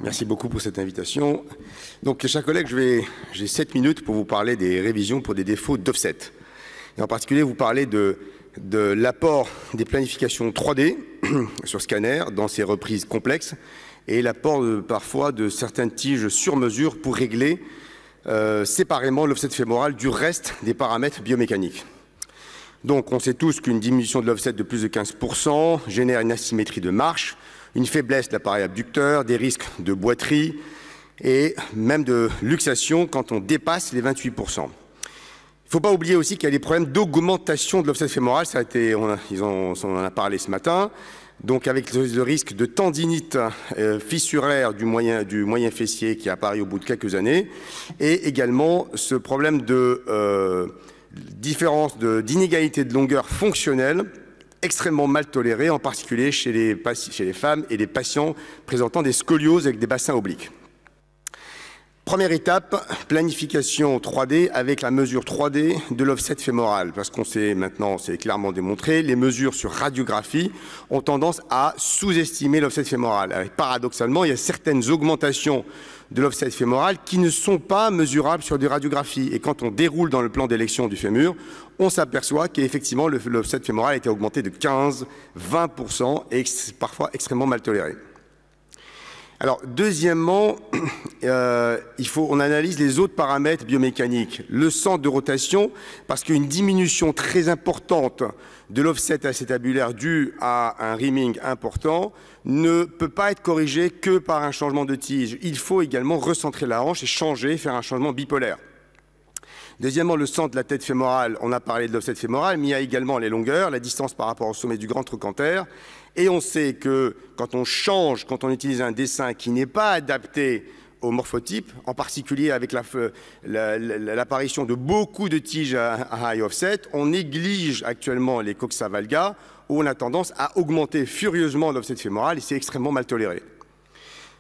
Merci beaucoup pour cette invitation. Donc, chers collègues, j'ai 7 minutes pour vous parler des révisions pour des défauts d'offset. Et en particulier, vous parler de l'apport des planifications 3D sur scanner dans ces reprises complexes et l'apport parfois de certaines tiges sur mesure pour régler séparément l'offset fémoral du reste des paramètres biomécaniques. Donc, on sait tous qu'une diminution de l'offset de plus de 15% génère une asymétrie de marche, une faiblesse de l'appareil abducteur, des risques de boiterie et même de luxation quand on dépasse les 28%. Il ne faut pas oublier aussi qu'il y a des problèmes d'augmentation de l'offset fémoral, on en a parlé ce matin, donc avec le risque de tendinite fissuraire du moyen fessier qui apparaît au bout de quelques années, et également ce problème de différence d'inégalité de longueur fonctionnelle extrêmement mal tolérée, en particulier chez les femmes et les patients présentant des scolioses avec des bassins obliques. Première étape, planification 3D avec la mesure 3D de l'offset fémoral, parce qu'on sait maintenant, c'est clairement démontré, les mesures sur radiographie ont tendance à sous-estimer l'offset fémoral. Paradoxalement, il y a certaines augmentations de l'offset fémoral qui ne sont pas mesurables sur des radiographies. Et quand on déroule dans le plan d'élection du fémur, on s'aperçoit qu'effectivement l'offset fémoral a été augmenté de 15-20% et parfois extrêmement mal toléré. Alors, deuxièmement, on analyse les autres paramètres biomécaniques. Le centre de rotation, parce qu'une diminution très importante de l'offset acétabulaire due à un rimming important ne peut pas être corrigée que par un changement de tige. Il faut également recentrer la hanche et faire un changement bipolaire. Deuxièmement, le centre de la tête fémorale, on a parlé de l'offset fémoral, mais il y a également les longueurs, la distance par rapport au sommet du grand trochanter. Et on sait que quand on utilise un dessin qui n'est pas adapté au morphotype, en particulier avec l'apparition de beaucoup de tiges à high offset, on néglige actuellement les coxa valga, où on a tendance à augmenter furieusement l'offset fémoral et c'est extrêmement mal toléré.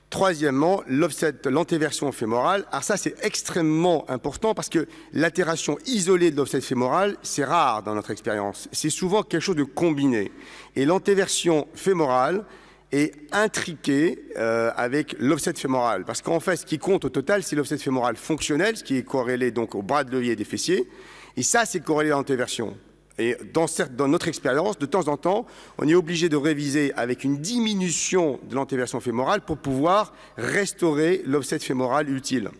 Troisièmement, l'antéversion fémorale. Alors ça, c'est extrêmement important parce que l'altération isolée de l'offset fémoral, c'est rare dans notre expérience. C'est souvent quelque chose de combiné. Et l'antéversion fémorale est intriquée avec l'offset fémoral. Parce qu'en fait, ce qui compte au total, c'est l'offset fémoral fonctionnel, ce qui est corrélé donc au bras de levier des fessiers. Et ça, c'est corrélé à l'antéversion. Et dans notre expérience, de temps en temps, on est obligé de réviser avec une diminution de l'antéversion fémorale pour pouvoir restaurer l'offset fémoral utile.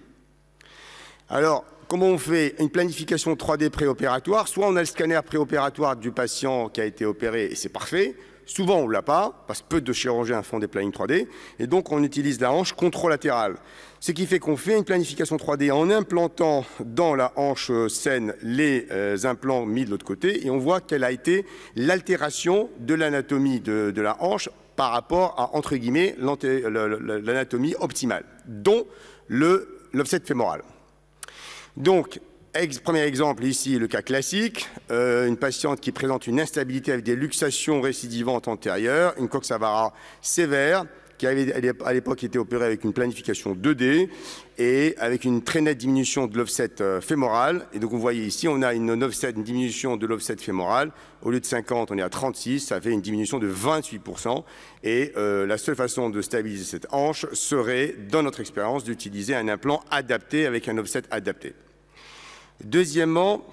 Alors, comment on fait une planification 3D préopératoire? Soit on a le scanner préopératoire du patient qui a été opéré et c'est parfait. Souvent, on ne l'a pas, parce que peu de chirurgiens font des plannings 3D, et donc on utilise la hanche contralatérale. Ce qui fait qu'on fait une planification 3D en implantant dans la hanche saine les implants mis de l'autre côté, et on voit quelle a été l'altération de l'anatomie de la hanche par rapport à, entre guillemets, l'anatomie optimale, dont l'offset fémoral. Donc, premier exemple ici, le cas classique, une patiente qui présente une instabilité avec des luxations récidivantes antérieures, une coxa vara sévère, qui avait à l'époque été opérée avec une planification 2D et avec une très nette diminution de l'offset fémoral. Et donc vous voyez ici, on a une diminution de l'offset fémoral. Au lieu de 50, on est à 36, ça fait une diminution de 28%. Et la seule façon de stabiliser cette hanche serait, dans notre expérience, d'utiliser un implant adapté avec un offset adapté. Deuxièmement,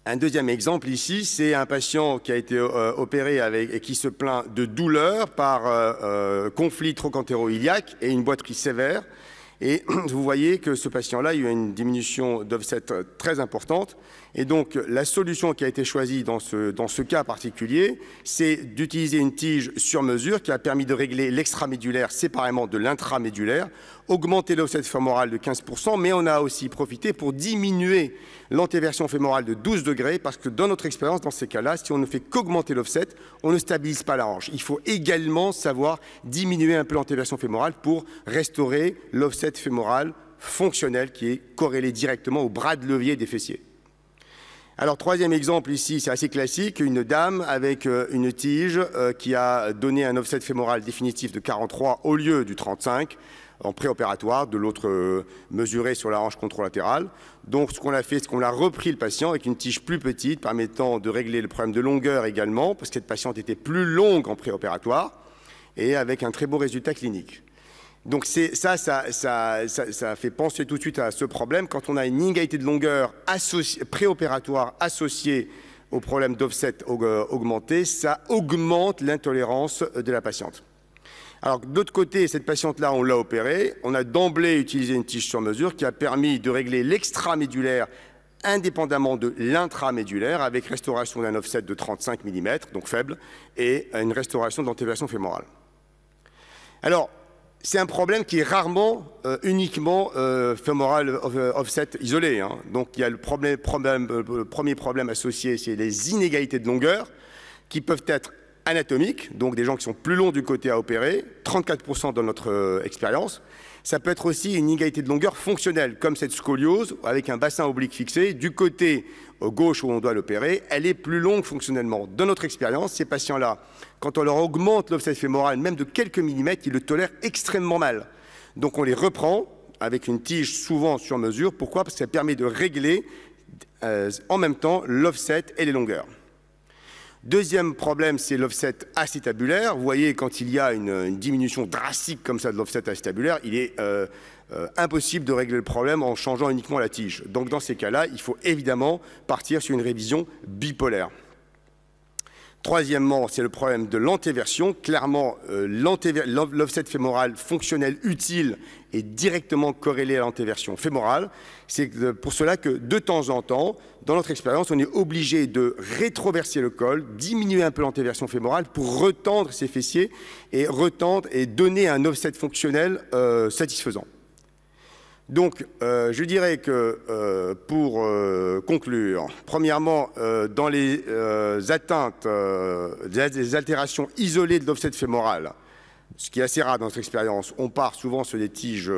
un deuxième exemple ici, c'est un patient qui a été opéré et qui se plaint de douleur par conflit trochantéro-iliaque et une boiterie sévère. Et vous voyez que ce patient-là, il y a eu une diminution d'offset très importante. Et donc, la solution qui a été choisie dans ce cas particulier, c'est d'utiliser une tige sur mesure qui a permis de régler l'extramédulaire séparément de l'intramédulaire, augmenter l'offset fémoral de 15%, mais on a aussi profité pour diminuer l'antéversion fémorale de 12 degrés, parce que dans notre expérience, dans ces cas-là, si on ne fait qu'augmenter l'offset, on ne stabilise pas la hanche. Il faut également savoir diminuer un peu l'antéversion fémorale pour restaurer l'offset fémoral fonctionnel qui est corrélé directement au bras de levier des fessiers. Alors, troisième exemple ici, c'est assez classique, une dame avec une tige qui a donné un offset fémoral définitif de 43 au lieu du 35 en préopératoire, de l'autre mesuré sur la hanche contralatérale. Donc, ce qu'on a fait, c'est qu'on a repris le patient avec une tige plus petite, permettant de régler le problème de longueur également, parce que cette patiente était plus longue en préopératoire, et avec un très beau résultat clinique. Donc ça fait penser tout de suite à ce problème. Quand on a une inégalité de longueur préopératoire associée au problème d'offset augmenté, ça augmente l'intolérance de la patiente. Alors, de l'autre côté, cette patiente-là, on l'a opérée. On a d'emblée utilisé une tige sur mesure qui a permis de régler l'extramédulaire indépendamment de l'intramédulaire, avec restauration d'un offset de 35 mm, donc faible, et une restauration de l'antéversion fémorale. Alors, c'est un problème qui est rarement uniquement fémoral offset isolé. Hein. Donc, il y a le premier problème associé, c'est les inégalités de longueur, qui peuvent être anatomiques, donc des gens qui sont plus longs du côté à opérer, 34% dans notre expérience. Ça peut être aussi une inégalité de longueur fonctionnelle, comme cette scoliose avec un bassin oblique fixé. Du côté gauche où on doit l'opérer, elle est plus longue fonctionnellement. Dans notre expérience, ces patients-là, quand on leur augmente l'offset fémoral, même de quelques millimètres, ils le tolèrent extrêmement mal. Donc on les reprend avec une tige souvent sur mesure. Pourquoi? Parce que ça permet de régler en même temps l'offset et les longueurs. Deuxième problème, c'est l'offset acétabulaire. Vous voyez, quand il y a une diminution drastique comme ça de l'offset acétabulaire, il est impossible de régler le problème en changeant uniquement la tige. Donc dans ces cas-là, il faut évidemment partir sur une révision bipolaire. Troisièmement, c'est le problème de l'antéversion. Clairement, l'offset fémoral fonctionnel utile est directement corrélé à l'antéversion fémorale. C'est pour cela que, de temps en temps, dans notre expérience, on est obligé de rétroverser le col, diminuer un peu l'antéversion fémorale pour retendre ses fessiers et donner un offset fonctionnel satisfaisant. Donc, je dirais que, pour conclure, premièrement, dans les atteintes, des altérations isolées de l'offset fémoral, ce qui est assez rare dans notre expérience, on part souvent sur des tiges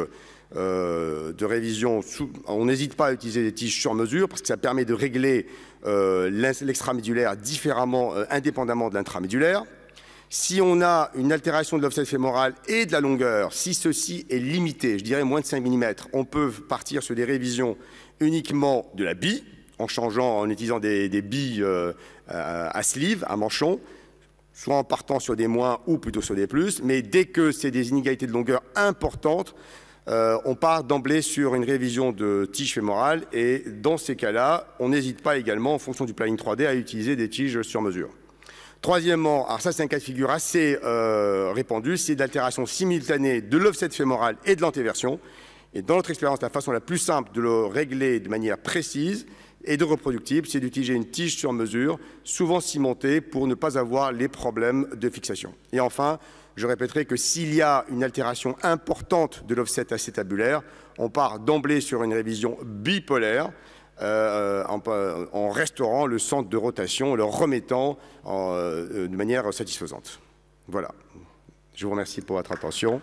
de révision. On n'hésite pas à utiliser des tiges sur mesure parce que ça permet de régler l'extramédulaire différemment, indépendamment de l'intramédulaire. Si on a une altération de l'offset fémoral et de la longueur, si ceci est limité, je dirais moins de 5 mm, on peut partir sur des révisions uniquement de la bille, en utilisant des billes à sleeve, à manchon, soit en partant sur des moins ou plutôt sur des plus, mais dès que c'est des inégalités de longueur importantes, on part d'emblée sur une révision de tige fémorale et dans ces cas-là, on n'hésite pas également, en fonction du planning 3D, à utiliser des tiges sur mesure. Troisièmement, alors ça c'est un cas de figure assez répandu, c'est l'altération simultanée de l'offset fémoral et de l'antéversion. Et dans notre expérience, la façon la plus simple de le régler de manière précise et de reproductible, c'est d'utiliser une tige sur mesure, souvent cimentée, pour ne pas avoir les problèmes de fixation. Et enfin, je répéterai que s'il y a une altération importante de l'offset acétabulaire, on part d'emblée sur une révision bipolaire, en restaurant le centre de rotation, en le remettant de manière satisfaisante. Voilà. Je vous remercie pour votre attention.